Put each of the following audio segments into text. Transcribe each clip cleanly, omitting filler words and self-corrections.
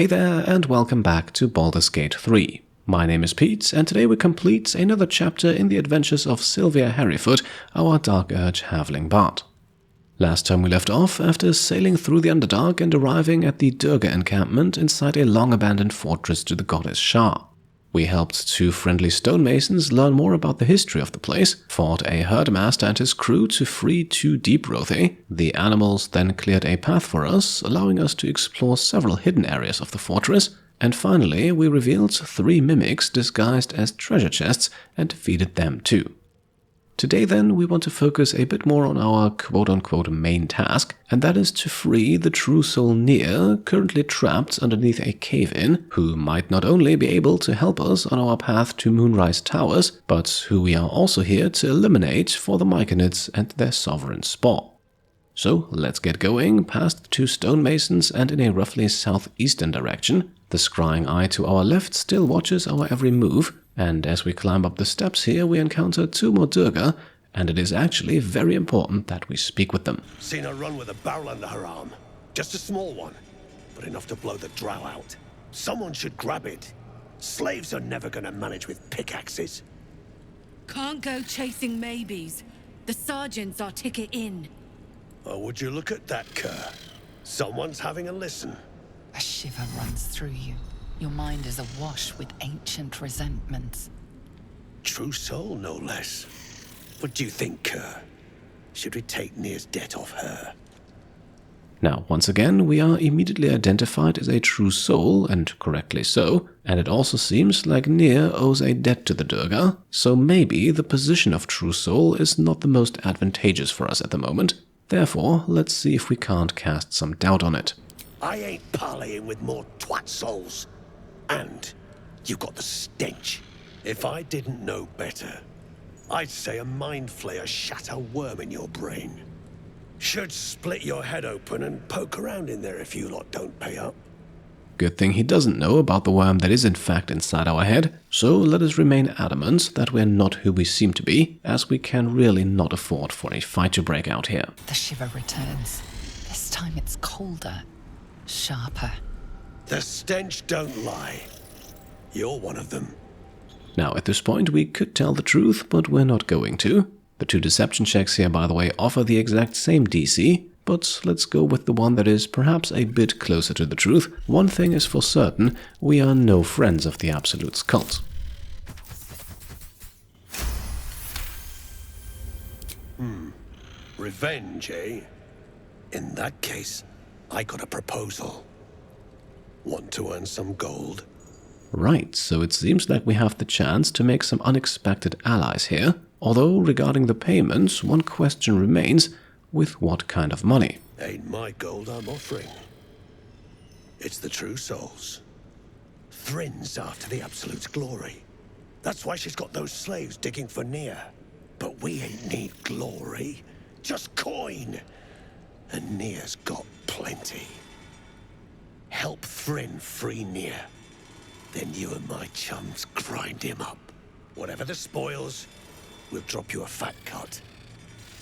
Hey there, and welcome back to Baldur's Gate 3. My name is Pete, and today we complete another chapter in the adventures of Sylvia Hairyfoot, our Dark Urge Halfling Bard. Last time we left off after sailing through the Underdark and arriving at the Duergar encampment inside a long-abandoned fortress to the goddess Shar. We helped two friendly stonemasons learn more about the history of the place, fought a herdmaster and his crew to free two deep-rothe. The animals then cleared a path for us, allowing us to explore several hidden areas of the fortress, and finally we revealed 3 mimics disguised as treasure chests and defeated them too. Today then we want to focus a bit more on our quote-unquote main task, and that is to free the true soul Nere, currently trapped underneath a cave-in, who might not only be able to help us on our path to Moonrise Towers, but who we are also here to eliminate for the Myconids and their sovereign spore. So let's get going past the 2 stonemasons and in a roughly southeastern direction. The Scrying Eye to our left still watches our every move, and as we climb up the steps here we encounter 2 more Duergar, and it is actually very important that we speak with them. Seen her run with a barrel under her arm. Just a small one, but enough to blow the Drow out. Someone should grab it. Slaves are never gonna manage with pickaxes. Can't go chasing maybes. The sergeants are ticket in. Oh, would you look at that, Kerr? Someone's having a listen. A shiver runs through you. Your mind is awash with ancient resentments. True soul, no less. What do you think, Kerr? Should we take Nere's debt off her? Now, once again, we are immediately identified as a true soul, and correctly so, and it also seems like Nere owes a debt to the Duergar, so maybe the position of true soul is not the most advantageous for us at the moment. Therefore, let's see if we can't cast some doubt on it. I ain't parleying with more twat souls. And you got the stench. If I didn't know better, I'd say a mind flayer shat a worm in your brain. Should split your head open and poke around in there if you lot don't pay up. Good thing he doesn't know about the worm that is in fact inside our head, so let us remain adamant that we're not who we seem to be, as we can really not afford for a fight to break out here. The shiver returns. This time it's colder, sharper. The stench don't lie. You're one of them. Now at this point we could tell the truth, but we're not going to. The 2 deception checks here, by the way, offer the exact same DC, but let's go with the one that is perhaps a bit closer to the truth. One thing is for certain, we are no friends of the Absolute's cult. Revenge, eh? In that case, I got a proposal. Want to earn some gold? Right, so it seems like we have the chance to make some unexpected allies here. Although, regarding the payments, one question remains, with what kind of money? Ain't my gold I'm offering. It's the true souls. Thrinn's after the Absolute's glory. That's why she's got those slaves digging for Nere. But we ain't need glory, just coin. And Nere's got plenty. Help Thrinn free Nere. Then you and my chums grind him up. Whatever the spoils, we'll drop you a fat cut.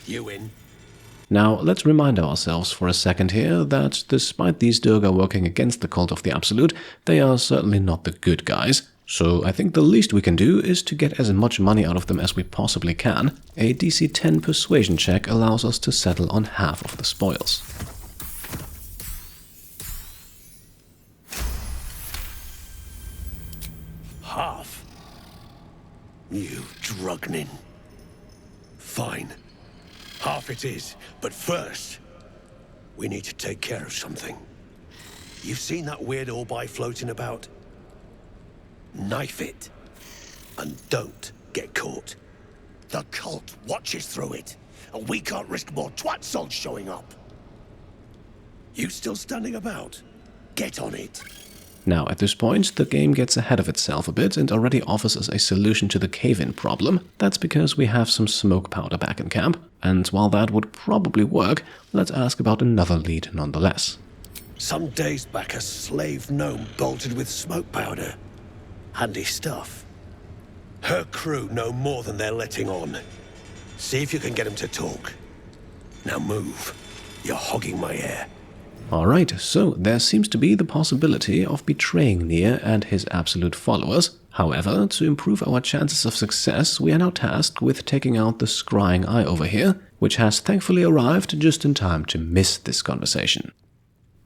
You in? Now, let's remind ourselves for a second here that despite these Duergar working against the cult of the Absolute, they are certainly not the good guys. So I think the least we can do is to get as much money out of them as we possibly can. A DC 10 persuasion check allows us to settle on half of the spoils. Half? You drugnin. Fine. Half it is, but first, we need to take care of something. You've seen that weird orb floating about? Knife it. And don't get caught. The cult watches through it, and we can't risk more twat souls showing up. You still standing about? Get on it. Now, at this point, the game gets ahead of itself a bit and already offers us a solution to the cave-in problem. That's because we have some smoke powder back in camp, and while that would probably work, let's ask about another lead nonetheless. Some days back, a slave gnome bolted with smoke powder. Handy stuff. Her crew know more than they're letting on. See if you can get them to talk. Now move. You're hogging my air. Alright, so there seems to be the possibility of betraying Nere and his absolute followers. However, to improve our chances of success, we are now tasked with taking out the Scrying Eye over here, which has thankfully arrived just in time to miss this conversation.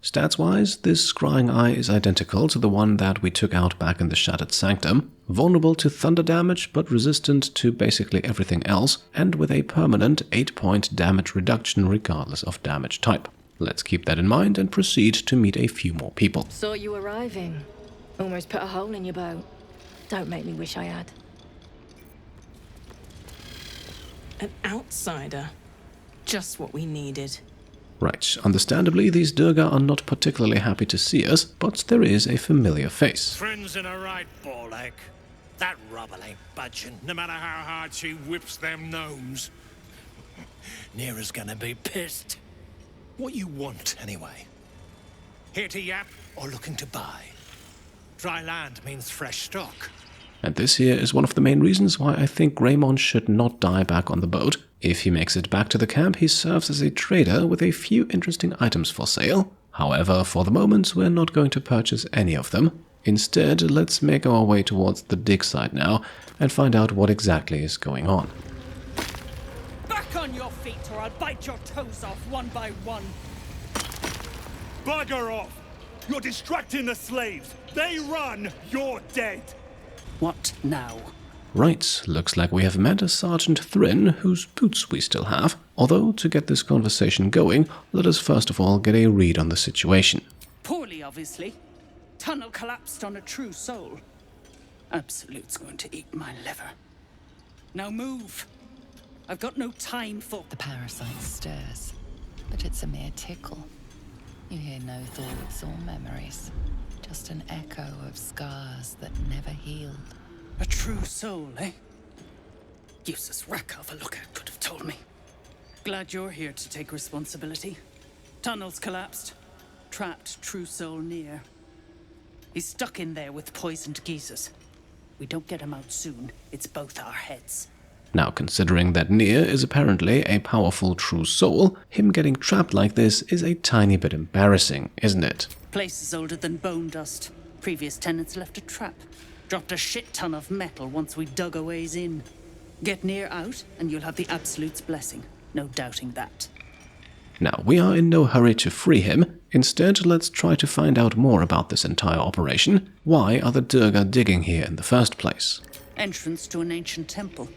Stats-wise, this Scrying Eye is identical to the one that we took out back in the Shattered Sanctum, vulnerable to thunder damage but resistant to basically everything else, and with a permanent 8-point damage reduction regardless of damage type. Let's keep that in mind and proceed to meet a few more people. Saw you arriving. Almost put a hole in your boat. Don't make me wish I had. An outsider. Just what we needed. Right, understandably, these Duergar are not particularly happy to see us, but there is a familiar face. Thrinn's in a right ball ache. That Rubble ain't budging, no matter how hard she whips them gnomes. Nere's gonna be pissed. What you want, anyway? Here to yap or looking to buy? Dry land means fresh stock. And this here is one of the main reasons why I think Greymon should not die back on the boat. If he makes it back to the camp, he serves as a trader with a few interesting items for sale. However, for the moment, we're not going to purchase any of them. Instead, let's make our way towards the dig site now and find out what exactly is going on. Back on your feet or I'll bite your toes off one by one. Bugger off! You're distracting the slaves! They run, you're dead! What now? Right, looks like we have met a Sergeant Thrinn, whose boots we still have. Although, to get this conversation going, let us first of all get a read on the situation. Poorly, obviously. Tunnel collapsed on a true soul. Absolute's going to eat my liver. Now move. I've got no time for... The parasite stirs, but it's a mere tickle. You hear no thoughts or memories. Just an echo of scars that never healed. A true soul, eh? Useless wreck of a lookout could have told me. Glad you're here to take responsibility. Tunnels collapsed. Trapped true soul Nere. He's stuck in there with poisoned geezers. We don't get him out soon, it's both our heads. Now, considering that Nere is apparently a powerful true soul, him getting trapped like this is a tiny bit embarrassing, isn't it? Place is older than bone dust. Previous tenants left a trap. Dropped a shit ton of metal once we dug a ways in. Get Nere out, and you'll have the Absolute's blessing. No doubting that. Now, we are in no hurry to free him. Instead, let's try to find out more about this entire operation. Why are the Duergar digging here in the first place? Entrance to an ancient temple.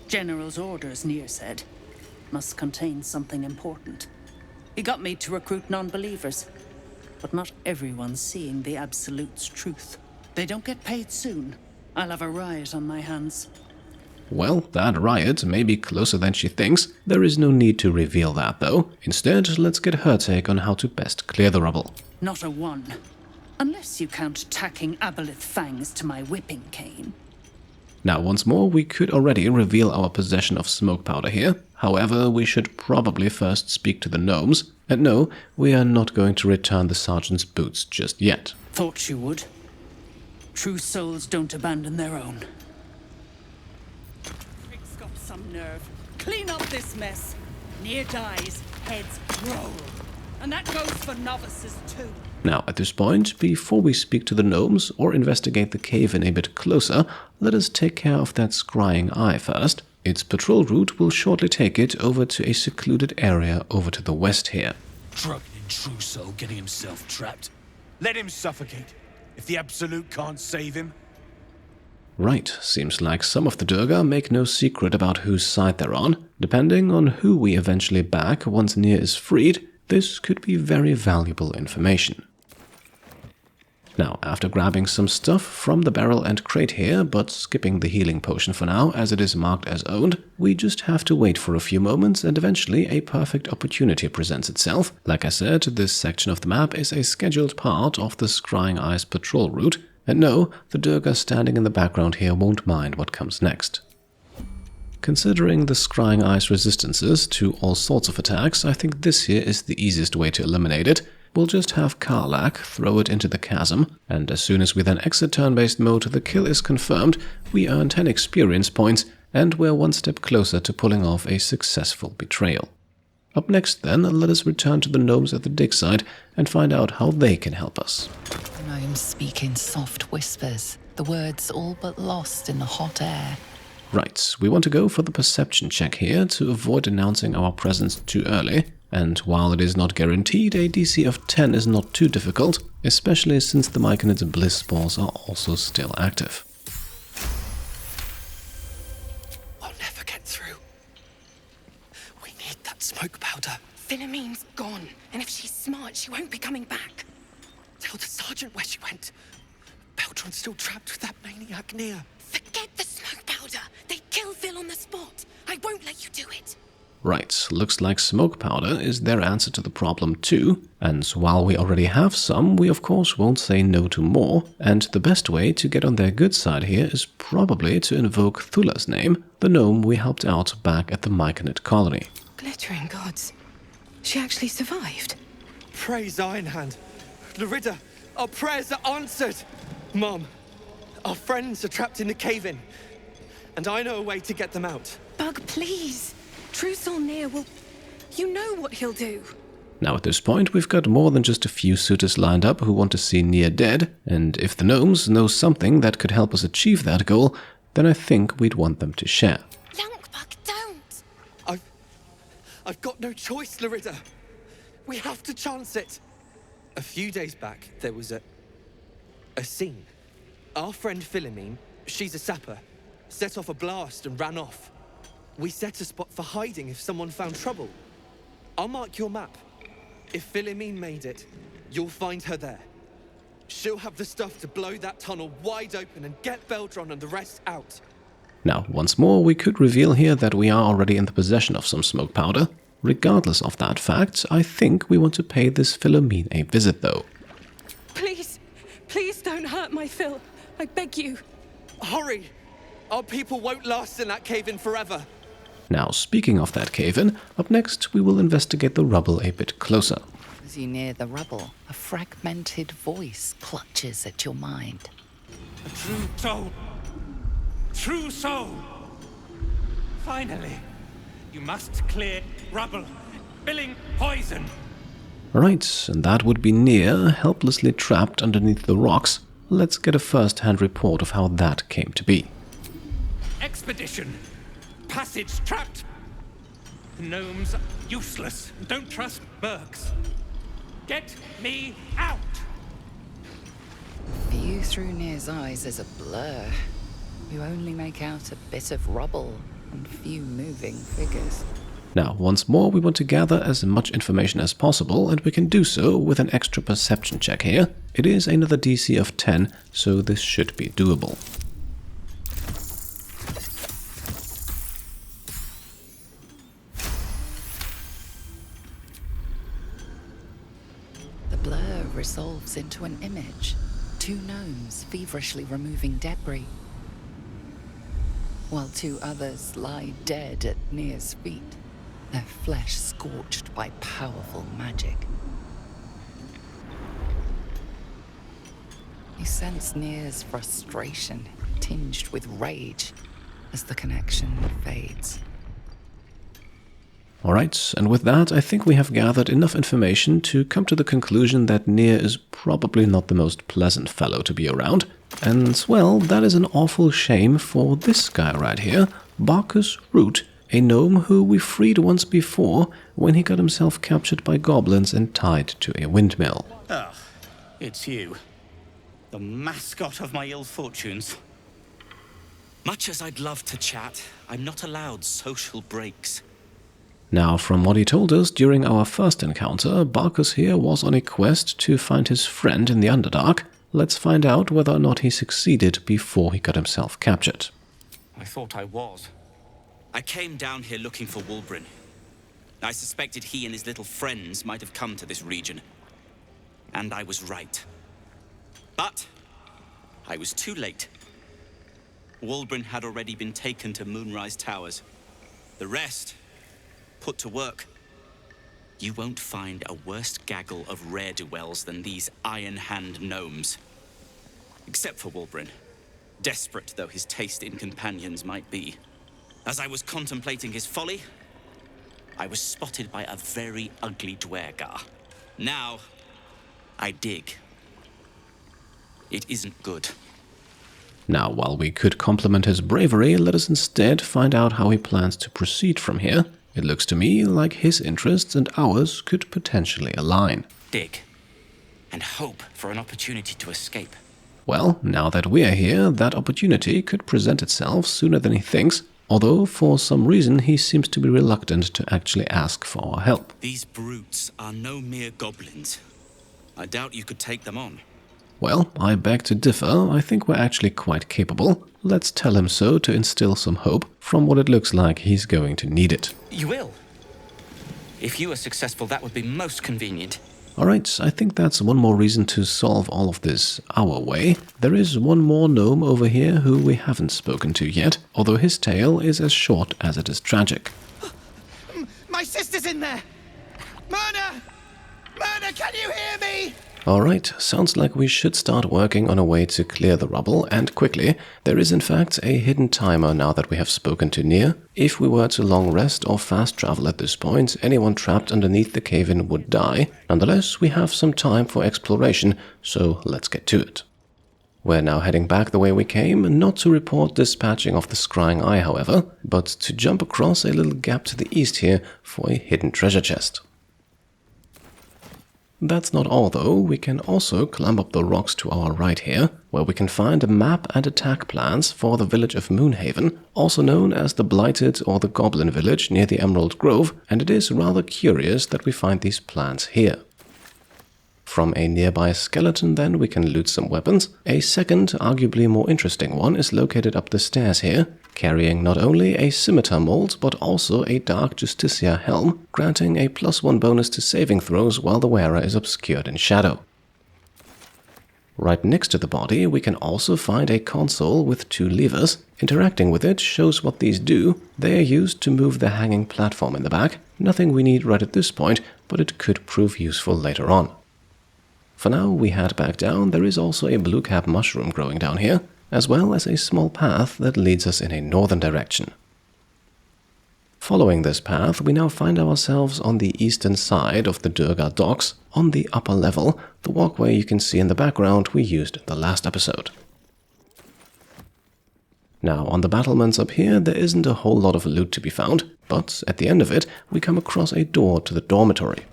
General's orders, Nere said. Must contain something important. He got me to recruit non-believers. But not everyone's seeing the Absolute's truth. They don't get paid soon. I'll have a riot on my hands. Well, that riot may be closer than she thinks. There is no need to reveal that, though. Instead, let's get her take on how to best clear the rubble. Not a one. Unless you count tacking aboleth fangs to my whipping cane. Now, once more, we could already reveal our possession of smoke powder here. However, we should probably first speak to the gnomes. And no, we are not going to return the sergeant's boots just yet. Thought you would. True souls don't abandon their own. Rick's got some nerve. Clean up this mess. Nere dies, heads roll. And that goes for novices too. Now, at this point, before we speak to the gnomes or investigate the cave-in a bit closer, let us take care of that Scrying Eye first. Its patrol route will shortly take it over to a secluded area over to the west here. Drunken true soul getting himself trapped. Let him suffocate. If the Absolute can't save him. Right, seems like some of the Duergar make no secret about whose side they're on. Depending on who we eventually back once Nere is freed, this could be very valuable information. Now, after grabbing some stuff from the barrel and crate here, but skipping the healing potion for now as it is marked as owned, we just have to wait for a few moments and eventually a perfect opportunity presents itself. Like I said, this section of the map is a scheduled part of the Scrying Eye's patrol route, and no, the Duergar standing in the background here won't mind what comes next. Considering the Scrying Eye's resistances to all sorts of attacks, I think this here is the easiest way to eliminate it. We'll just have Karlach throw it into the chasm, and as soon as we then exit turn-based mode, the kill is confirmed, we earn 10 experience points, and we're one step closer to pulling off a successful betrayal. Up next then, let us return to the gnomes at the dig site and find out how they can help us. Gnomes speak in soft whispers, the words all but lost in the hot air. Right, we want to go for the perception check here to avoid announcing our presence too early. And while it is not guaranteed, a DC of 10 is not too difficult, especially since the Myconid's bliss spores are also still active. I'll never get through. We need that smoke powder. Philomeen's gone, and if she's smart, she won't be coming back. Tell the sergeant where she went. Baltur's still trapped with that maniac Nere. Forget the smoke powder. They kill Phil on the spot. I won't let you do it. Right, looks like smoke powder is their answer to the problem too, and while we already have some, we of course won't say no to more, and the best way to get on their good side here is probably to invoke Thula's name, the gnome we helped out back at the Myconid colony. Glittering gods. She actually survived. Praise Ironhand. Larida, our prayers are answered. Mom, our friends are trapped in the cave-in, and I know a way to get them out. Bug, please. True Soul Nere will... You know what he'll do. Now at this point, we've got more than just a few suitors lined up who want to see Nere dead, and if the gnomes know something that could help us achieve that goal, then I think we'd want them to share. Lunkbug, don't! I've got no choice, Larida. We have to chance it. A few days back, there was a scene. Our friend Philomeen, she's a sapper, set off a blast and ran off. We set a spot for hiding if someone found trouble. I'll mark your map. If Philomeen made it, you'll find her there. She'll have the stuff to blow that tunnel wide open and get Beldron and the rest out. Now, once more, we could reveal here that we are already in the possession of some smoke powder. Regardless of that fact, I think we want to pay this Philomeen a visit though. Please, please don't hurt my Phil. I beg you. Hurry! Our people won't last in that cave-in forever. Now, speaking of that cave-in, up next we will investigate the rubble a bit closer. As you near the rubble, a fragmented voice clutches at your mind. A true soul. True soul. Finally, you must clear rubble, spilling poison. Alright, and that would be Nere, helplessly trapped underneath the rocks. Let's get a first-hand report of how that came to be. Expedition. Passage trapped. Gnomes useless. Don't trust mercs. Get me out. View through Nere's eyes is a blur. You only make out a bit of rubble and few moving figures. Now, once more, we want to gather as much information as possible, and we can do so with an extra perception check here. It is another DC of 10, so this should be doable. The blur resolves into an image. Two gnomes feverishly removing debris, while two others lie dead at Nere's feet, their flesh scorched by powerful magic. You sense Nere's frustration, tinged with rage, as the connection fades. Alright, and with that, I think we have gathered enough information to come to the conclusion that Nere is probably not the most pleasant fellow to be around. And, well, that is an awful shame for this guy right here, Barcus Wroot, a gnome who we freed once before when he got himself captured by goblins and tied to a windmill. Ah, it's you. The mascot of my ill fortunes. Much as I'd love to chat, I'm not allowed social breaks. Now, from what he told us during our first encounter, Barcus here was on a quest to find his friend in the Underdark. Let's find out whether or not he succeeded before he got himself captured. I thought I was. I came down here looking for Wulbren. I suspected he and his little friends might have come to this region. And I was right. But I was too late. Wulbren had already been taken to Moonrise Towers. The rest, put to work. You won't find a worse gaggle of rare-dwells than these iron-hand gnomes. Except for Wulbren, desperate though his taste in companions might be. As I was contemplating his folly, I was spotted by a very ugly Duergar. Now, I dig. It isn't good. Now, while we could compliment his bravery, let us instead find out how he plans to proceed from here. It looks to me like his interests and ours could potentially align. Dig. And hope for an opportunity to escape. Well, now that we are here, that opportunity could present itself sooner than he thinks, although for some reason he seems to be reluctant to actually ask for our help. These brutes are no mere goblins. I doubt you could take them on. Well, I beg to differ. I think we're actually quite capable. Let's tell him so to instill some hope. From what it looks like, he's going to need it. You will. If you are successful, that would be most convenient. Alright, I think that's one more reason to solve all of this our way. There is one more gnome over here who we haven't spoken to yet, although his tale is as short as it is tragic. My sister's in there! Myrna! Myrna, can you hear me? Alright, sounds like we should start working on a way to clear the rubble, and quickly. There is in fact a hidden timer now that we have spoken to Nere. If we were to long rest or fast travel at this point, anyone trapped underneath the cave-in would die. Nonetheless, we have some time for exploration, so let's get to it. We're now heading back the way we came, not to report dispatching of the Scrying Eye, however, but to jump across a little gap to the east here for a hidden treasure chest. That's not all though, we can also climb up the rocks to our right here, where we can find a map and attack plans for the village of Moonhaven, also known as the Blighted or the Goblin Village near the Emerald Grove, and it is rather curious that we find these plans here. From a nearby skeleton then we can loot some weapons. A second, arguably more interesting one is located up the stairs here, carrying not only a scimitar mold but also a Dark Justicia helm, granting a +1 bonus to saving throws while the wearer is obscured in shadow. Right next to the body we can also find a console with 2 levers. Interacting with it shows what these do. They are used to move the hanging platform in the back. Nothing we need right at this point, but it could prove useful later on. For now, we head back down. There is also a blue cap mushroom growing down here, as well as a small path that leads us in a northern direction. Following this path, we now find ourselves on the eastern side of the Duergar docks, on the upper level, the walkway you can see in the background we used in the last episode. Now, on the battlements up here, there isn't a whole lot of loot to be found, but at the end of it, we come across a door to the dormitory.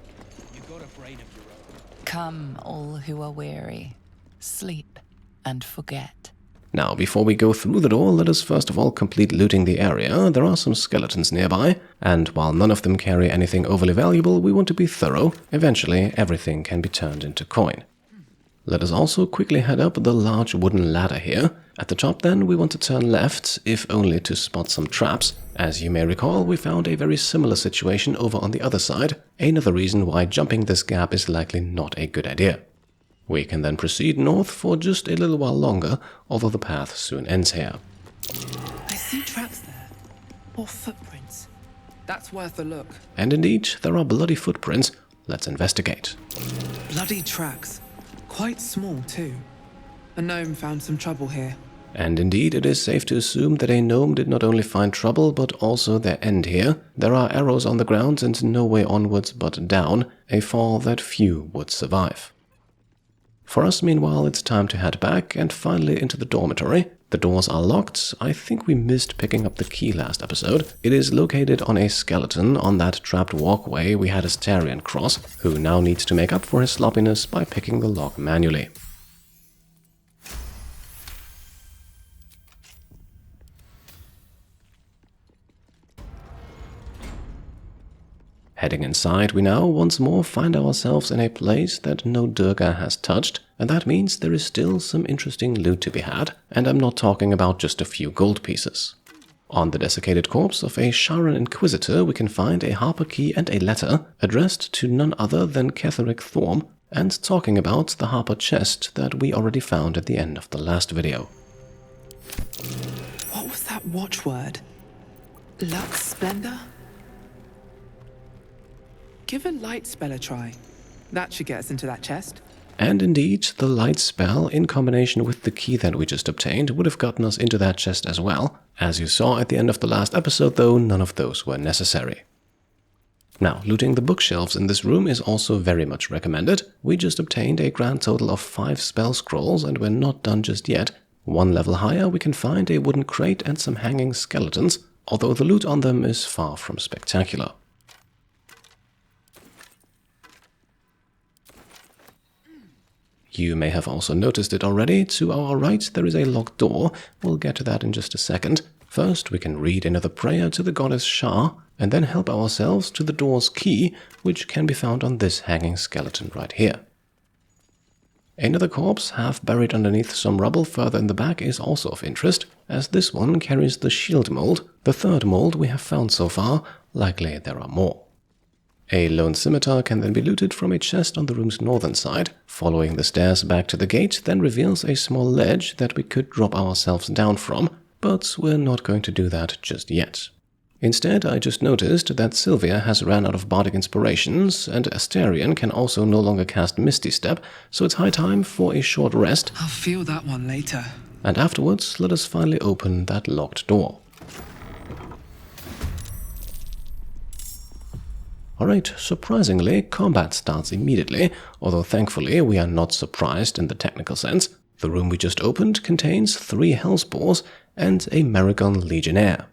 Come, all who are weary, sleep and forget. Now, before we go through the door, let us first of all complete looting the area. There are some skeletons nearby, and while none of them carry anything overly valuable, we want to be thorough. Eventually, everything can be turned into coin. Let us also quickly head up the large wooden ladder here. At the top then, we want to turn left, if only to spot some traps. As you may recall, we found a very similar situation over on the other side, another reason why jumping this gap is likely not a good idea. We can then proceed north for just a little while longer, although the path soon ends here. I see tracks there, or footprints. That's worth a look. And indeed, there are bloody footprints. Let's investigate. Bloody tracks. Quite small too. A gnome found some trouble here. And indeed, it is safe to assume that a gnome did not only find trouble, but also their end here. There are arrows on the ground and no way onwards but down, a fall that few would survive. For us, meanwhile, it's time to head back and finally into the dormitory. The doors are locked. I think we missed picking up the key last episode. It is located on a skeleton on that trapped walkway we had Astarion cross, who now needs to make up for his sloppiness by picking the lock manually. Heading inside, we now once more find ourselves in a place that no Duergar has touched, and that means there is still some interesting loot to be had, and I'm not talking about just a few gold pieces. On the desiccated corpse of a Sharan Inquisitor, we can find a Harper key and a letter addressed to none other than Ketheric Thorm, and talking about the Harper chest that we already found at the end of the last video. What was that watchword? Lux Splendor? Give a light spell a try. That should get us into that chest. And indeed, the light spell, in combination with the key that we just obtained, would have gotten us into that chest as well. As you saw at the end of the last episode, though, none of those were necessary. Now, looting the bookshelves in this room is also very much recommended. We just obtained a grand total of 5 spell scrolls and we're not done just yet. One level higher we can find a wooden crate and some hanging skeletons, although the loot on them is far from spectacular. You may have also noticed it already. To our right there is a locked door. We'll get to that in just a second. First we can read another prayer to the goddess Shah, and then help ourselves to the door's key, which can be found on this hanging skeleton right here. Another corpse, half buried underneath some rubble further in the back, is also of interest, as this one carries the shield mold, the third mold we have found so far. Likely there are more. A lone scimitar can then be looted from a chest on the room's northern side. Following the stairs back to the gate then reveals a small ledge that we could drop ourselves down from, but we're not going to do that just yet. Instead, I just noticed that Sylvia has ran out of bardic inspirations, and Astarion can also no longer cast Misty Step, so it's high time for a short rest. I'll feel that one later. And afterwards, let us finally open that locked door. Alright, surprisingly, combat starts immediately, although thankfully we are not surprised in the technical sense. The room we just opened contains 3 Hellsboars and a Merregon Legionnaire.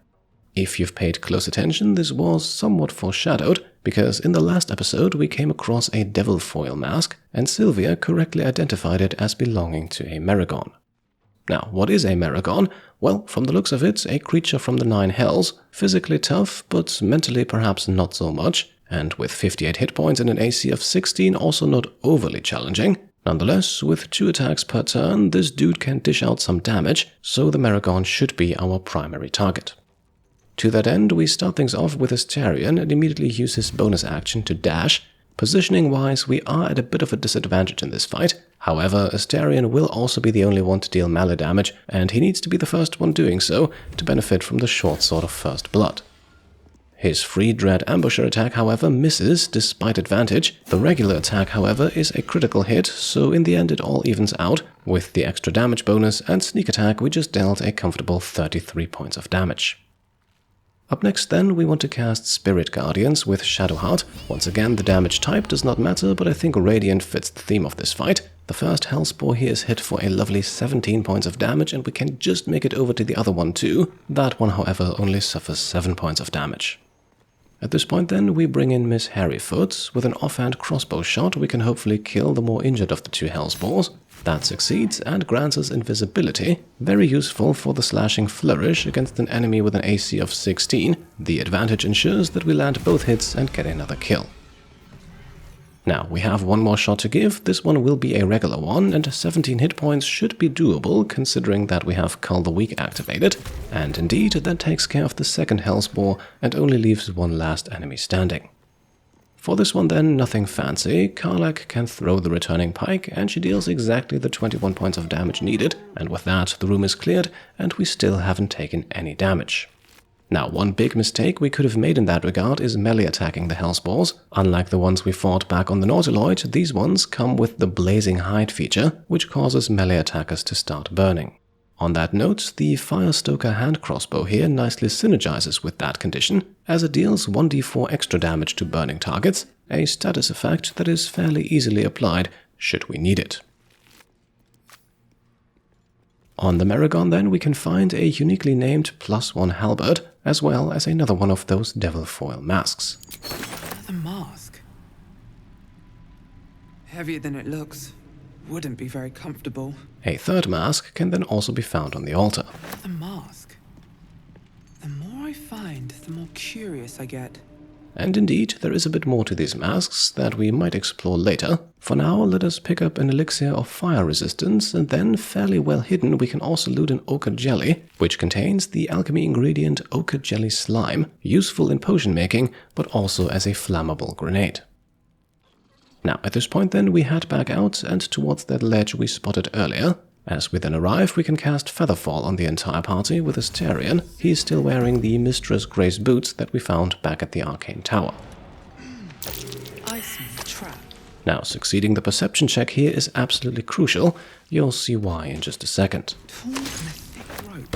If you've paid close attention, this was somewhat foreshadowed, because in the last episode we came across a devil foil mask, and Sylvia correctly identified it as belonging to a Merregon. Now, what is a Merregon? Well, from the looks of it, a creature from the 9 Hells, physically tough, but mentally perhaps not so much, and with 58 hit points and an AC of 16, also not overly challenging. Nonetheless, with 2 attacks per turn, this dude can dish out some damage, so the Merregon should be our primary target. To that end, we start things off with Astarion and immediately use his bonus action to dash. Positioning-wise, we are at a bit of a disadvantage in this fight. However, Astarion will also be the only one to deal melee damage, and he needs to be the first one doing so to benefit from the short sword of First Blood. His free Dread Ambusher attack, however, misses despite advantage. The regular attack, however, is a critical hit, so in the end it all evens out. With the extra damage bonus and sneak attack, we just dealt a comfortable 33 points of damage. Up next then, we want to cast Spirit Guardians with Shadowheart. Once again, the damage type does not matter, but I think Radiant fits the theme of this fight. The first Hellsboar here is hit for a lovely 17 points of damage, and we can just make it over to the other one too. That one, however, only suffers 7 points of damage. At this point then, we bring in Miss Hairyfoot. With an offhand crossbow shot, we can hopefully kill the more injured of the 2 Hellsboars. That succeeds and grants us invisibility, very useful for the slashing flourish against an enemy with an AC of 16. The advantage ensures that we land both hits and get another kill. Now, we have one more shot to give. This one will be a regular one, and 17 hit points should be doable considering that we have Cull the Weak activated. And indeed, that takes care of the second Hellsboar and only leaves one last enemy standing. For this one then, nothing fancy. Karlach can throw the returning pike, and she deals exactly the 21 points of damage needed, and with that the room is cleared, and we still haven't taken any damage. Now, one big mistake we could have made in that regard is melee attacking the Hellsboars. Unlike the ones we fought back on the Nautiloid, these ones come with the Blazing Hide feature, which causes melee attackers to start burning. On that note, the Firestoker hand crossbow here nicely synergizes with that condition, as it deals 1d4 extra damage to burning targets, a status effect that is fairly easily applied should we need it. On the Merregon then, we can find a uniquely named +1 halberd, as well as another one of those devil foil masks. Another mask? Heavier than it looks. Wouldn't be very comfortable. A third mask can then also be found on the altar. The mask. The more I find, the more curious I get. And indeed, there is a bit more to these masks that we might explore later. For now, let us pick up an elixir of fire resistance, and then, fairly well hidden, we can also loot an Ochre Jelly, which contains the alchemy ingredient Ochre Jelly Slime, useful in potion making, but also as a flammable grenade. Now, at this point then, we head back out and towards that ledge we spotted earlier. As we then arrive, we can cast Featherfall on the entire party with Astarion. He is still wearing the Mistress Grace boots that we found back at the Arcane Tower. I smell a trap. Now, succeeding the perception check here is absolutely crucial. You'll see why in just a second. Tall and a thick rope.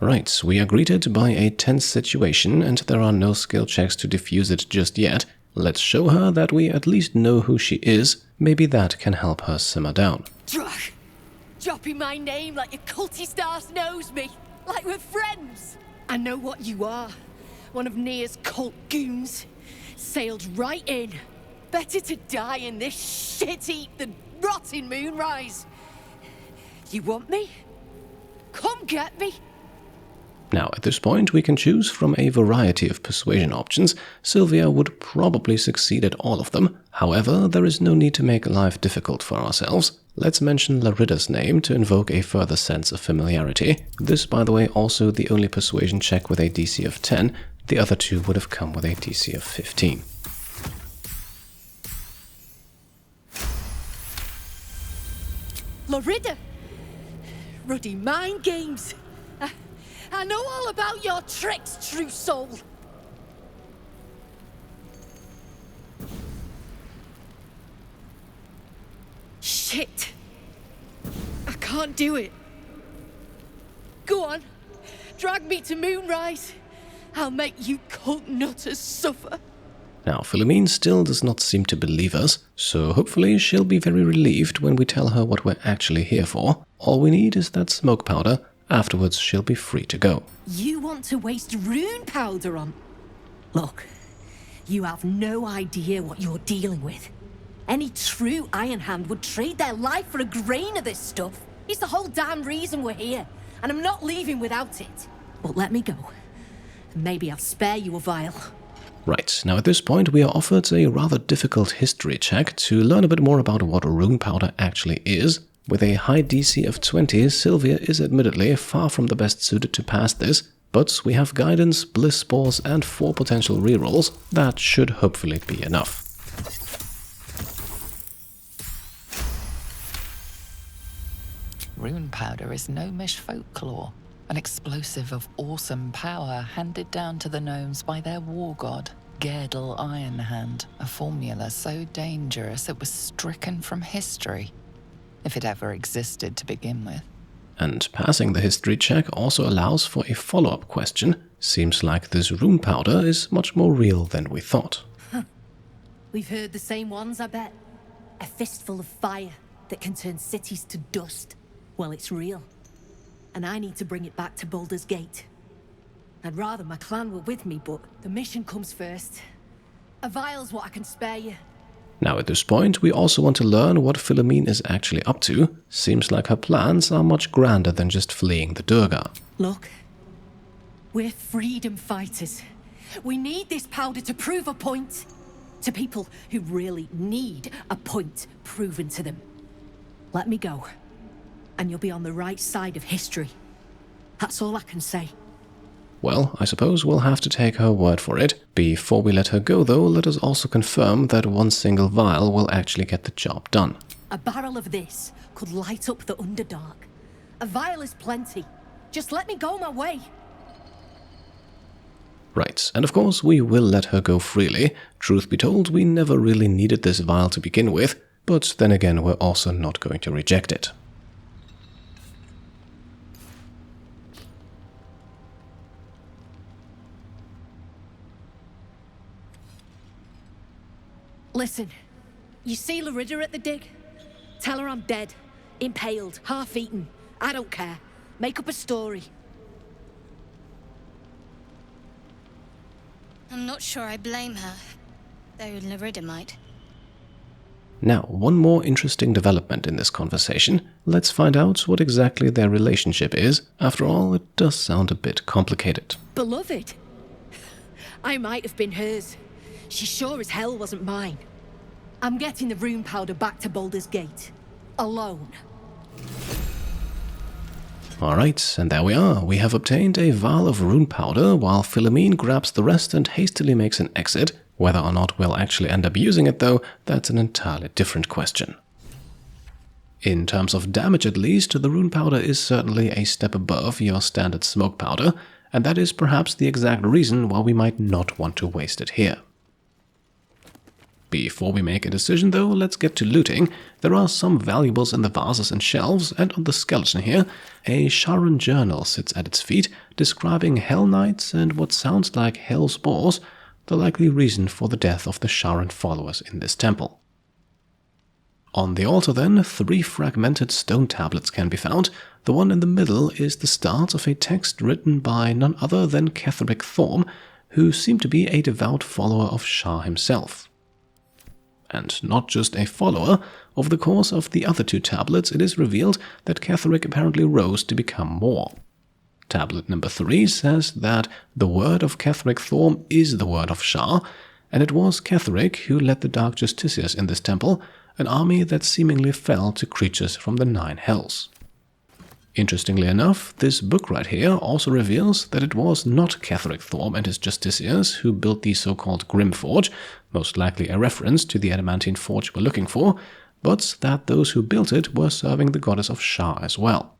Right, we are greeted by a tense situation and there are no skill checks to defuse it just yet. Let's show her that we at least know who she is. Maybe that can help her simmer down. Drag! Dropping my name like your cultist ass knows me. Like we're friends. I know what you are. One of Nere's cult goons. Sailed right in. Better to die in this shit heap than rot in Moonrise. You want me? Come get me. Now, at this point, we can choose from a variety of persuasion options. Sylvia would probably succeed at all of them. However, there is no need to make life difficult for ourselves. Let's mention Larida's name to invoke a further sense of familiarity. This, by the way, also the only persuasion check with a DC of 10. The other two would have come with a DC of 15. Larida! Ruddy mind games. I know all about your tricks, true soul. Shit. I can't do it. Go on. Drag me to Moonrise. I'll make you cult nutters suffer. Now, Philomeen still does not seem to believe us, so hopefully she'll be very relieved when we tell her what we're actually here for. All we need is that smoke powder. Afterwards, she'll be free to go. You want to waste Runepowder on... Look, you have no idea what you're dealing with. Any true Iron Hand would trade their life for a grain of this stuff. It's the whole damn reason we're here, and I'm not leaving without it. But let me go. Maybe I'll spare you a vial. Right, now at this point we are offered a rather difficult history check to learn a bit more about what Runepowder actually is. With a high DC of 20, Sylvia is admittedly far from the best suited to pass this, but we have guidance, bliss spores and 4 potential rerolls. That should hopefully be enough. Runepowder is gnomish folklore, an explosive of awesome power handed down to the gnomes by their war god, Gerdel Ironhand, a formula so dangerous it was stricken from history, if it ever existed to begin with. And passing the history check also allows for a follow-up question. Seems like this Runepowder is much more real than we thought. We've heard the same ones, I bet. A fistful of fire that can turn cities to dust. Well, it's real. And I need to bring it back to Baldur's Gate. I'd rather my clan were with me, but the mission comes first. A vial's what I can spare you. Now at this point, we also want to learn what Philomeen is actually up to. Seems like her plans are much grander than just fleeing the Duergar. Look, we're freedom fighters. We need this powder to prove a point. To people who really need a point proven to them. Let me go, and you'll be on the right side of history. That's all I can say. Well, I suppose we'll have to take her word for it. Before we let her go, though, let us also confirm that one single vial will actually get the job done. A barrel of this could light up the Underdark. A vial is plenty. Just let me go my way. Right, and of course we will let her go freely. Truth be told, we never really needed this vial to begin with, but then again we're also not going to reject it. Listen, you see Larida at the dig? Tell her I'm dead, impaled, half-eaten. I don't care. Make up a story. I'm not sure I blame her, though Larida might. Now, one more interesting development in this conversation. Let's find out what exactly their relationship is. After all, it does sound a bit complicated. Beloved? I might have been hers. She sure as hell wasn't mine. I'm getting the Runepowder back to Baldur's Gate. Alone. Alright, and there we are. We have obtained a vial of Runepowder, while Philomeen grabs the rest and hastily makes an exit. Whether or not we'll actually end up using it, though, that's an entirely different question. In terms of damage at least, the Runepowder is certainly a step above your standard smoke powder, and that is perhaps the exact reason why we might not want to waste it here. Before we make a decision though, let's get to looting. There are some valuables in the vases and shelves, and on the skeleton here, a Sharon journal sits at its feet, describing Hell Knights and what sounds like Hellsboars, the likely reason for the death of the Sharon followers in this temple. On the altar then, 3 fragmented stone tablets can be found. The one in the middle is the start of a text written by none other than Ketheric Thorm, who seemed to be a devout follower of Shah himself. And not just a follower, over the course of the other 2 tablets it is revealed that Ketheric apparently rose to become more. Tablet number 3 says that the word of Ketheric Thorm is the word of Shah, and it was Ketheric who led the Dark Justiciars in this temple, an army that seemingly fell to creatures from the 9 hells. Interestingly enough, this book right here also reveals that it was not Ketheric Thorm and his Justiciars who built the so-called Grymforge, most likely a reference to the adamantine forge we're looking for, but that those who built it were serving the goddess of Shah as well.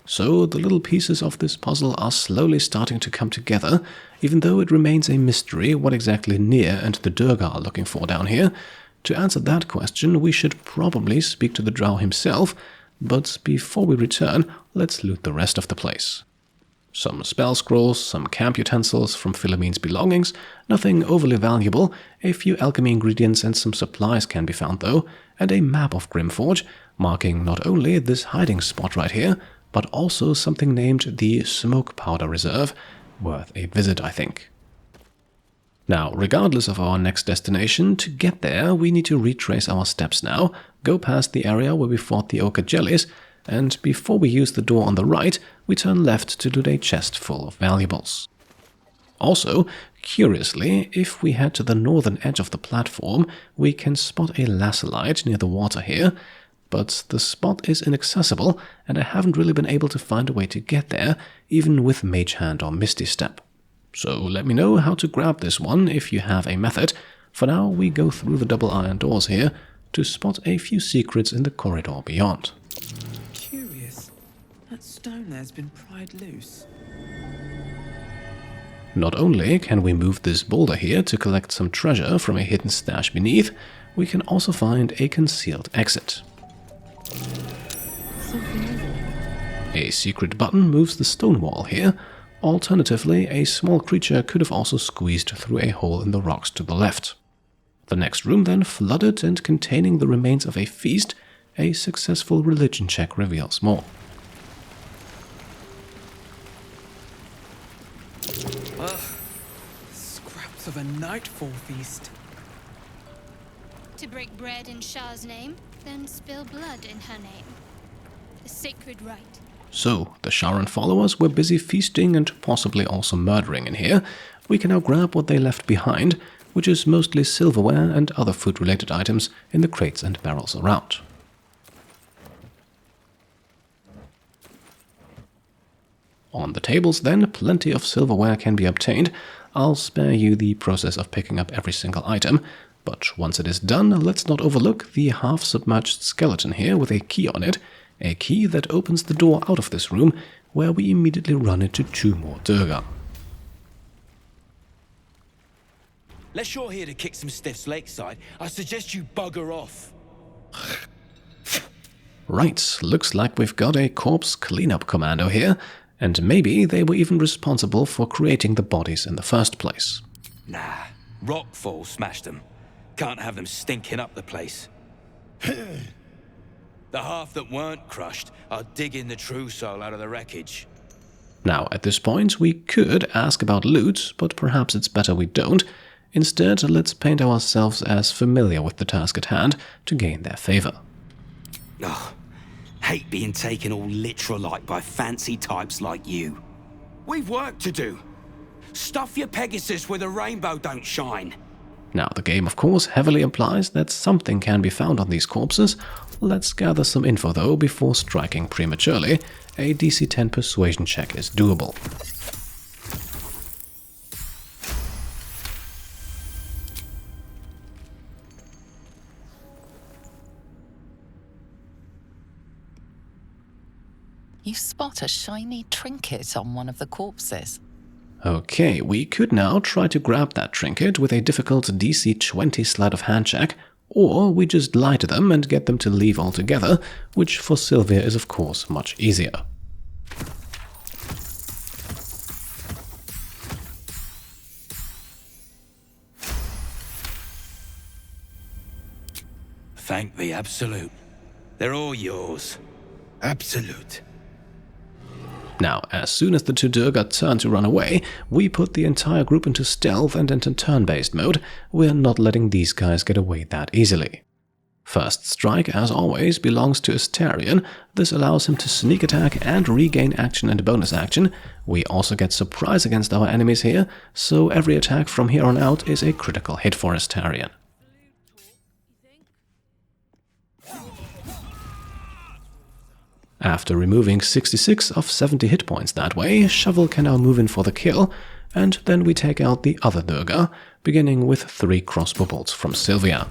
So the little pieces of this puzzle are slowly starting to come together, even though it remains a mystery what exactly Nere and the Duergar are looking for down here. To answer that question, we should probably speak to the Drow himself, but before we return, let's loot the rest of the place. Some spell scrolls, some camp utensils from Philomeen's belongings, nothing overly valuable, a few alchemy ingredients and some supplies can be found though, and a map of Grymforge, marking not only this hiding spot right here, but also something named the Smoke Powder Reserve, worth a visit I think. Now, regardless of our next destination, to get there we need to retrace our steps now, go past the area where we fought the Ochre Jellies, and before we use the door on the right, we turn left to loot a chest full of valuables. Also, curiously, if we head to the northern edge of the platform, we can spot a lacerite near the water here, but the spot is inaccessible and I haven't really been able to find a way to get there, even with Mage Hand or Misty Step. So let me know how to grab this one if you have a method. For now, we go through the double iron doors here to spot a few secrets in the corridor beyond. Curious. That stone there's been pried loose. Not only can we move this boulder here to collect some treasure from a hidden stash beneath, we can also find a concealed exit. A secret button moves the stone wall here. Alternatively, a small creature could have also squeezed through a hole in the rocks to the left. The next room then, flooded and containing the remains of a feast, a successful religion check reveals more. Scraps of a Nightfall feast. To break bread in Shah's name, then spill blood in her name. A sacred rite. So, the Sharon followers were busy feasting and possibly also murdering in here. We can now grab what they left behind, which is mostly silverware and other food-related items in the crates and barrels around. On the tables then, plenty of silverware can be obtained. I'll spare you the process of picking up every single item, but once it is done, let's not overlook the half-submerged skeleton here with a key on it, a key that opens the door out of this room, where we immediately run into 2 more Duergar. Unless you're here to kick some stiffs lakeside, I suggest you bugger off. Right, looks like we've got a corpse cleanup commando here, and maybe they were even responsible for creating the bodies in the first place. Nah, rockfall smashed them. Can't have them stinking up the place. The half that weren't crushed are digging the true soul out of the wreckage. Now, at this point, we could ask about loot, but perhaps it's better we don't. Instead, let's paint ourselves as familiar with the task at hand to gain their favor. Ugh, hate being taken all literal-like by fancy types like you. We've work to do. Stuff your Pegasus where the rainbow don't shine. Now, the game, of course, heavily implies that something can be found on these corpses. Let's gather some info, though, before striking prematurely. A DC 10 persuasion check is doable. You spot a shiny trinket on one of the corpses. Okay, we could now try to grab that trinket with a difficult DC 20 sleight of hand check, or we just lie to them and get them to leave altogether, which for Sylvia is of course much easier. Thank the Absolute. They're all yours. Absolute. Now, as soon as the two Duergar turn to run away, we put the entire group into stealth and into turn-based mode. We're not letting these guys get away that easily. First strike, as always, belongs to Astarion. This allows him to sneak attack and regain action and bonus action. We also get surprise against our enemies here, so every attack from here on out is a critical hit for Astarion. After removing 66 of 70 hit points that way, Shovel can now move in for the kill, and then we take out the other Duergar, beginning with 3 crossbow bolts from Sylvia.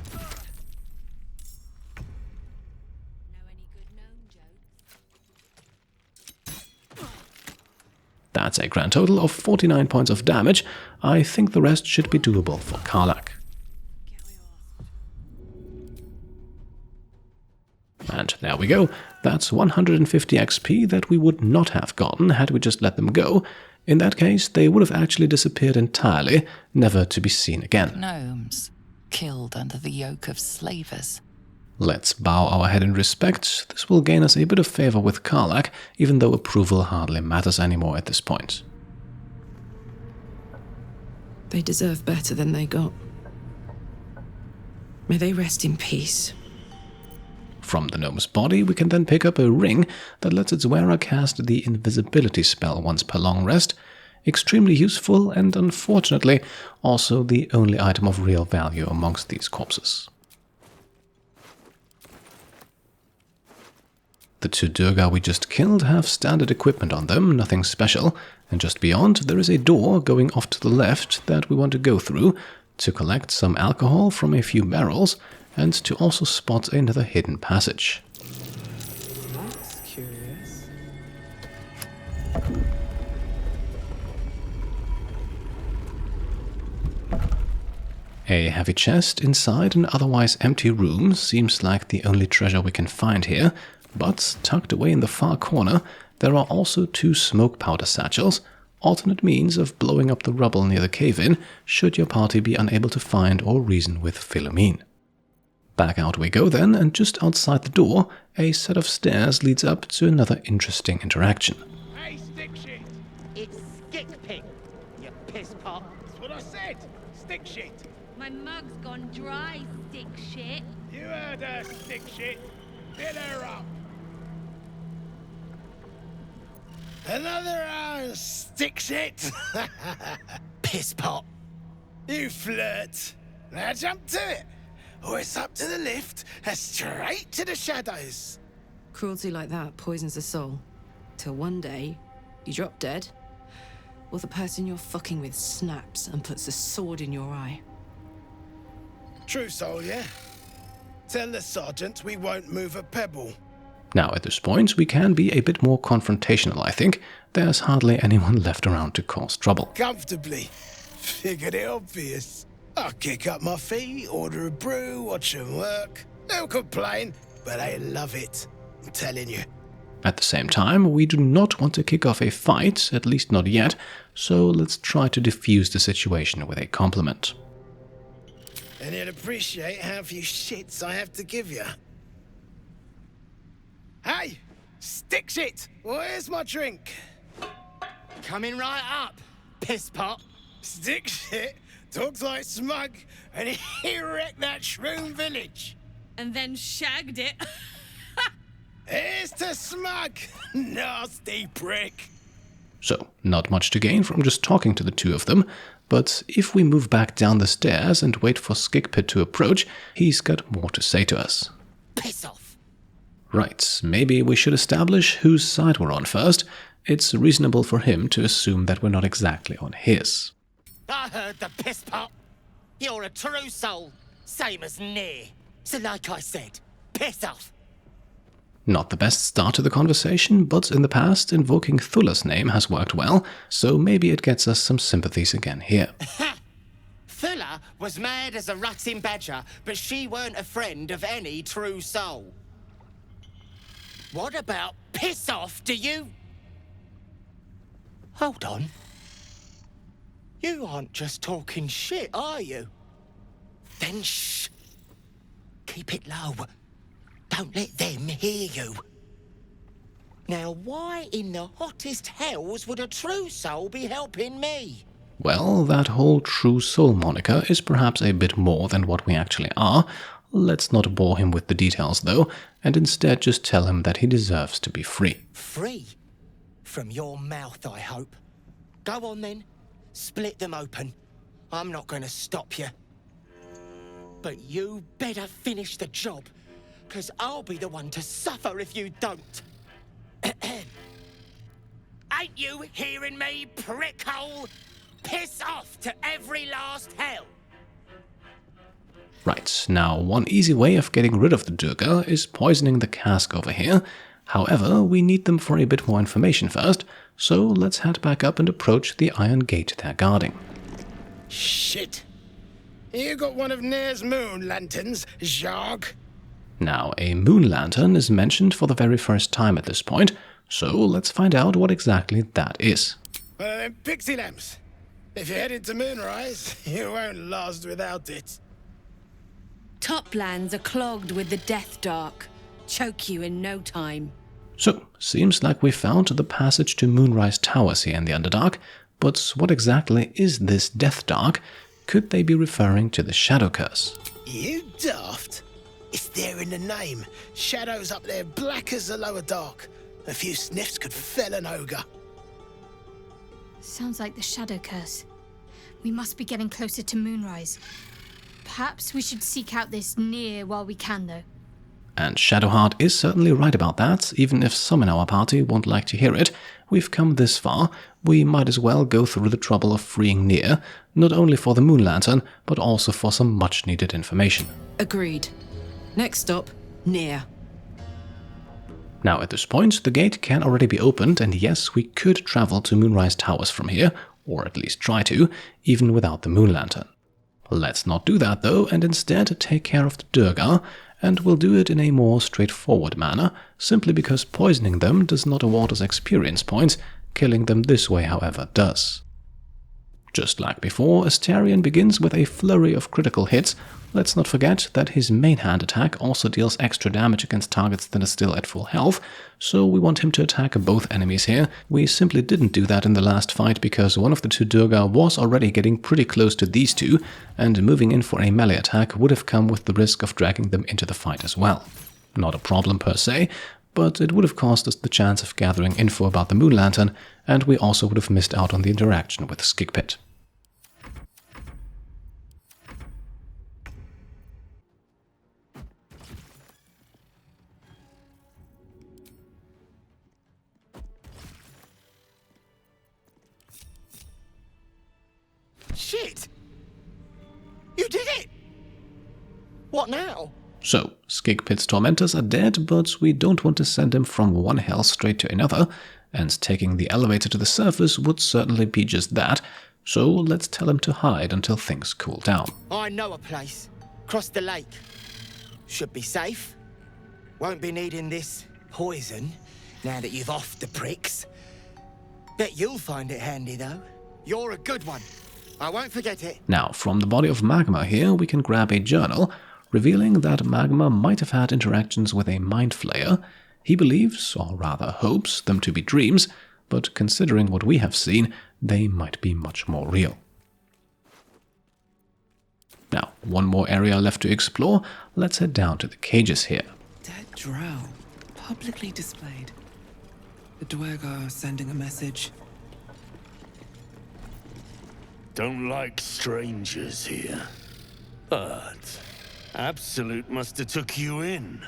That's a grand total of 49 points of damage. I think the rest should be doable for Karlach. And there we go. That's 150 XP that we would not have gotten had we just let them go. In that case, they would have actually disappeared entirely, never to be seen again. Gnomes, killed under the yoke of slavers. Let's bow our head in respect. This will gain us a bit of favor with Karlach, even though approval hardly matters anymore at this point. They deserve better than they got. May they rest in peace. From the gnome's body, we can then pick up a ring that lets its wearer cast the invisibility spell once per long rest. Extremely useful and, unfortunately, also the only item of real value amongst these corpses. The two Duergar we just killed have standard equipment on them, nothing special, and just beyond there is a door going off to the left that we want to go through to collect some alcohol from a few barrels, and to also spot another hidden passage. That's curious. A heavy chest inside an otherwise empty room seems like the only treasure we can find here, but tucked away in the far corner there are also 2 smoke powder satchels, alternate means of blowing up the rubble near the cave-in should your party be unable to find or reason with Philomeen. Back out we go then, and just outside the door, a set of stairs leads up to another interesting interaction. Hey, stick shit! It's Skickpit, you piss pot. That's what I said! Stick shit! My mug's gone dry, stick shit. You heard her, stick shit! Fill her up! Another hour, stick shit! Piss pot! You flirt! Now jump to it! Or it's up to the lift and straight to the shadows. Cruelty like that poisons the soul. Till one day, you drop dead, or the person you're fucking with snaps and puts a sword in your eye. True soul, yeah? Tell the sergeant we won't move a pebble. Now at this point we can be a bit more confrontational, I think. There's hardly anyone left around to cause trouble. Comfortably. Figured it obvious. I'll kick up my feet, order a brew, watch them work. They'll complain, but they love it. I'm telling you. At the same time, we do not want to kick off a fight, at least not yet, so let's try to defuse the situation with a compliment. And you'll appreciate how few shits I have to give you. Hey! Stick shit! Where's my drink? Coming right up, piss pot. Stick shit talks like smug, and he wrecked that shroom village. And then shagged it. Here's to smug, nasty prick. So, not much to gain from just talking to the two of them, but if we move back down the stairs and wait for Skickpit to approach, he's got more to say to us. Piss off. Right, maybe we should establish whose side we're on first. It's reasonable for him to assume that we're not exactly on his. I heard the piss pot. You're a true soul, same as Nere. So like I said, piss off. Not the best start to the conversation, but in the past, invoking Thulla's name has worked well, so maybe it gets us some sympathies again here. Thulla was mad as a rutting badger, but she weren't a friend of any true soul. What about piss off, do you? Hold on. You aren't just talking shit, are you? Then shh. Keep it low. Don't let them hear you. Now, why in the hottest hells would a true soul be helping me? Well, that whole true soul moniker is perhaps a bit more than what we actually are. Let's not bore him with the details, though, and instead just tell him that he deserves to be free. Free? From your mouth, I hope. Go on, then. Split them open. I'm not going to stop you. But you better finish the job, because I'll be the one to suffer if you don't. Ain't you hearing me, prickhole? Piss off to every last hell! Right, now one easy way of getting rid of the Duergar is poisoning the cask over here. However, we need them for a bit more information first, so let's head back up and approach the iron gate they're guarding. Shit! You got one of Nere's moon lanterns, Zharg? Now, a moon lantern is mentioned for the very first time at this point, so let's find out what exactly that is. Pixie lamps. If you're headed to Moonrise, you won't last without it. Toplands are clogged with the Death Dark. Choke you in no time. So, seems like we found the passage to Moonrise Towers here in the Underdark, but what exactly is this Death Dark? Could they be referring to the Shadow Curse? You daft! It's there in the name. Shadows up there black as the lower dark. A few sniffs could fell an ogre. Sounds like the Shadow Curse. We must be getting closer to Moonrise. Perhaps we should seek out this Nere while we can, though. And Shadowheart is certainly right about that, even if some in our party won't like to hear it. We've come this far, we might as well go through the trouble of freeing Nere, not only for the Moon Lantern, but also for some much-needed information. Agreed. Next stop, Nere. Now at this point, the gate can already be opened, and yes, we could travel to Moonrise Towers from here, or at least try to, even without the Moon Lantern. Let's not do that though, and instead take care of the Duergar, and we'll do it in a more straightforward manner, simply because poisoning them does not award us experience points, killing them this way, however, does. Just like before, Astarion begins with a flurry of critical hits. Let's not forget that his main hand attack also deals extra damage against targets that are still at full health, so we want him to attack both enemies here. We simply didn't do that in the last fight because one of the two Duergar was already getting pretty close to these two, and moving in for a melee attack would have come with the risk of dragging them into the fight as well. Not a problem per se, but it would have cost us the chance of gathering info about the Moon Lantern, and we also would have missed out on the interaction with Skickpit. Shit! You did it! What now? So, Skickpit's tormentors are dead, but we don't want to send them from one hell straight to another, and taking the elevator to the surface would certainly be just that, so let's tell him to hide until things cool down. I know a place. Across the lake. Should be safe. Won't be needing this poison now that you've offed the pricks. Bet you'll find it handy, though. You're a good one. I won't forget it. Now, from the body of Magmar here, we can grab a journal, revealing that Magmar might have had interactions with a Mind Flayer. He believes, or rather hopes, them to be dreams, but considering what we have seen, they might be much more real. Now, one more area left to explore. Let's head down to the cages here. Dead drow, publicly displayed. The Duergar sending a message. Don't like strangers here. But Absolute must have took you in.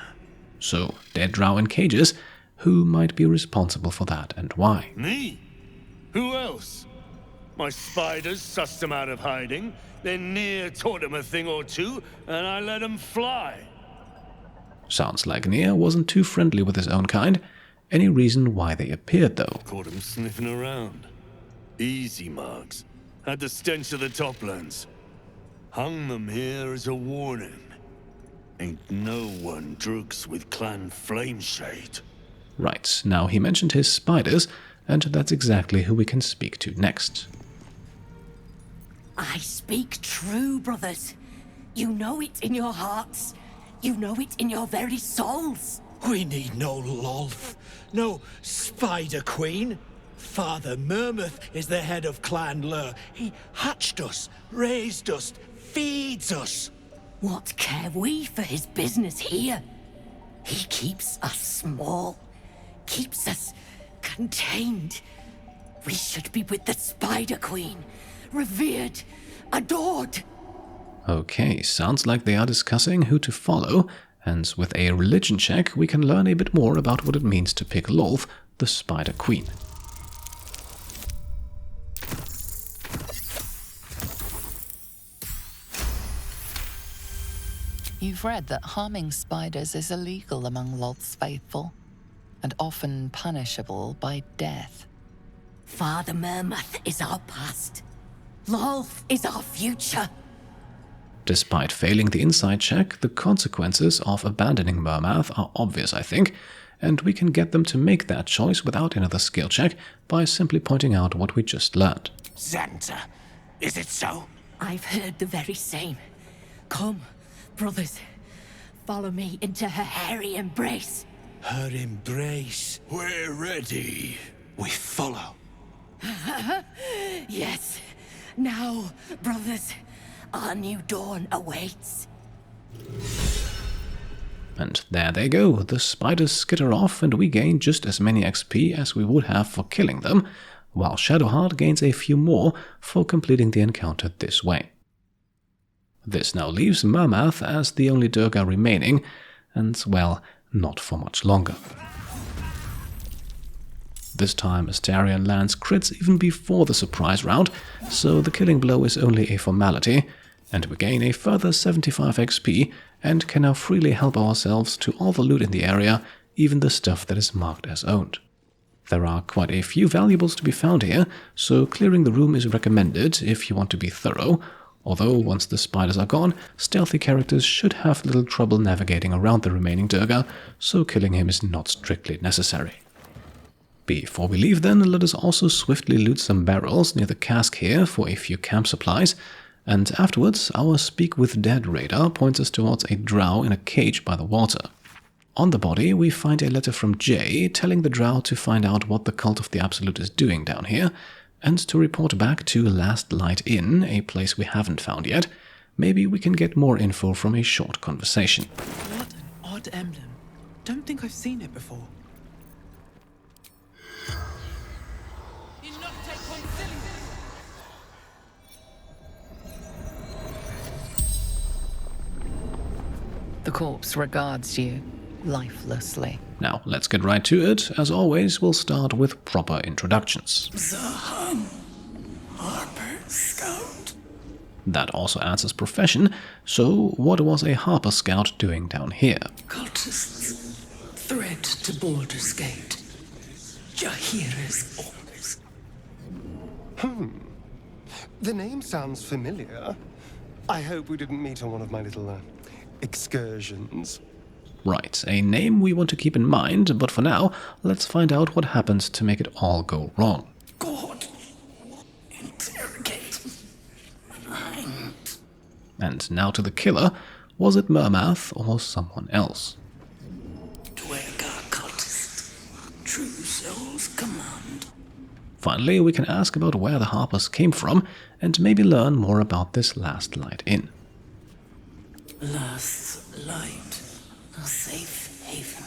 So, dead drow in cages. Who might be responsible for that and why? Me? Who else? My spiders sussed them out of hiding, then Nere taught them a thing or two, and I let them fly. Sounds like Nere wasn't too friendly with his own kind. Any reason why they appeared, though? Caught him sniffing around. Easy marks. Had the stench of the Toplands. Hung them here as a warning. Ain't no one drugs with Clan Flameshade. Right, now he mentioned his spiders, and that's exactly who we can speak to next. I speak true, brothers. You know it in your hearts. You know it in your very souls. We need no Lolth, no Spider Queen. Father Murmath is the head of Clan Lur. He hatched us, raised us, feeds us. What care we for his business here? He keeps us small, keeps us contained. We should be with the Spider Queen, revered, adored. Okay, sounds like they are discussing who to follow, and with a religion check we can learn a bit more about what it means to pick Lolth, the Spider Queen. You've read that harming spiders is illegal among Lolth's faithful, and often punishable by death. Father Murmath is our past. Lolth is our future. Despite failing the insight check, the consequences of abandoning Murmath are obvious, I think, and we can get them to make that choice without another skill check by simply pointing out what we just learned. Xanta, is it so? I've heard the very same. Come, brothers, follow me into her hairy embrace. Her embrace. We're ready. We follow. Yes. Now, brothers, our new dawn awaits. And there they go, the spiders skitter off and we gain just as many XP as we would have for killing them, while Shadowheart gains a few more for completing the encounter this way. This now leaves Murmath as the only Duergar remaining, and, well, not for much longer. This time Astarion lands crits even before the surprise round, so the killing blow is only a formality, and we gain a further 75 XP and can now freely help ourselves to all the loot in the area, even the stuff that is marked as owned. There are quite a few valuables to be found here, so clearing the room is recommended if you want to be thorough, although once the spiders are gone, stealthy characters should have little trouble navigating around the remaining Duergar, so killing him is not strictly necessary. Before we leave then, let us also swiftly loot some barrels near the cask here for a few camp supplies, and afterwards our Speak with Dead radar points us towards a drow in a cage by the water. On the body we find a letter from Jay telling the drow to find out what the Cult of the Absolute is doing down here, and to report back to Last Light Inn, a place we haven't found yet. Maybe we can get more info from a short conversation. What an odd emblem. Don't think I've seen it before. The corpse regards you lifelessly. Now, let's get right to it. As always, we'll start with proper introductions. Zahan, Harper Scout. That also answers profession, so what was a Harper Scout doing down here? Cultists, threat to Baldur's Gate. Jaheira's orders. The name sounds familiar. I hope we didn't meet on one of my little excursions. Right, a name we want to keep in mind, but for now, let's find out what happened to make it all go wrong. God. Interrogate. And now to the killer. Was it Murmath or someone else? Duergar cultist. True souls command. Finally, we can ask about where the Harpers came from, and maybe learn more about this Last Light Inn. Last light, a safe haven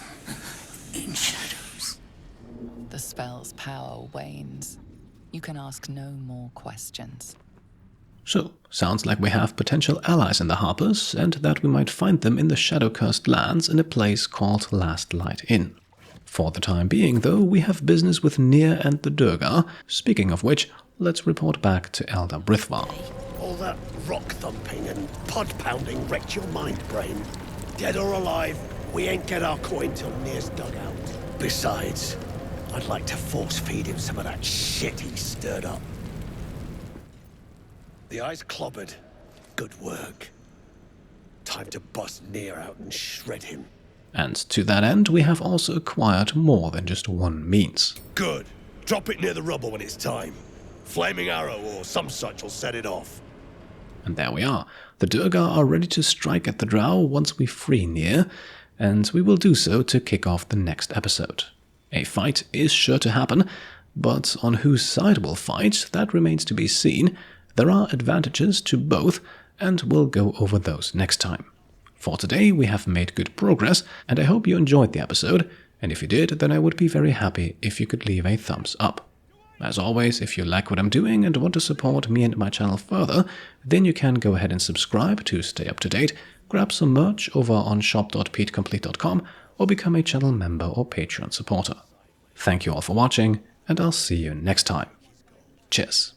in shadows. The spell's power wanes. You can ask no more questions. So, sounds like we have potential allies in the Harpers, and that we might find them in the shadow-cursed lands in a place called Last Light Inn. For the time being, though, we have business with Nere and the Duergar. Speaking of which, let's report back to Elder Brithvar. All that rock thumping and pod pounding wrecked your mind, brain. Dead or alive, We ain't get our coin till Nere's dug out. Besides, I'd like to force-feed him some of that shit he stirred up. The eye's clobbered. Good work. Time to bust Nere out and shred him. And to that end, we have also acquired more than just one means. Good. Drop it near the rubble when it's time. Flaming arrow or some such will set it off. And there we are. The Duergar are ready to strike at the Drow once we free Nere, and we will do so to kick off the next episode. A fight is sure to happen, but on whose side will fight, that remains to be seen. There are advantages to both, and we'll go over those next time. For today, we have made good progress, and I hope you enjoyed the episode, and if you did, then I would be very happy if you could leave a thumbs up. As always, if you like what I'm doing and want to support me and my channel further, then you can go ahead and subscribe to stay up to date, grab some merch over on shop.petecomplete.com, or become a channel member or Patreon supporter. Thank you all for watching, and I'll see you next time. Cheers.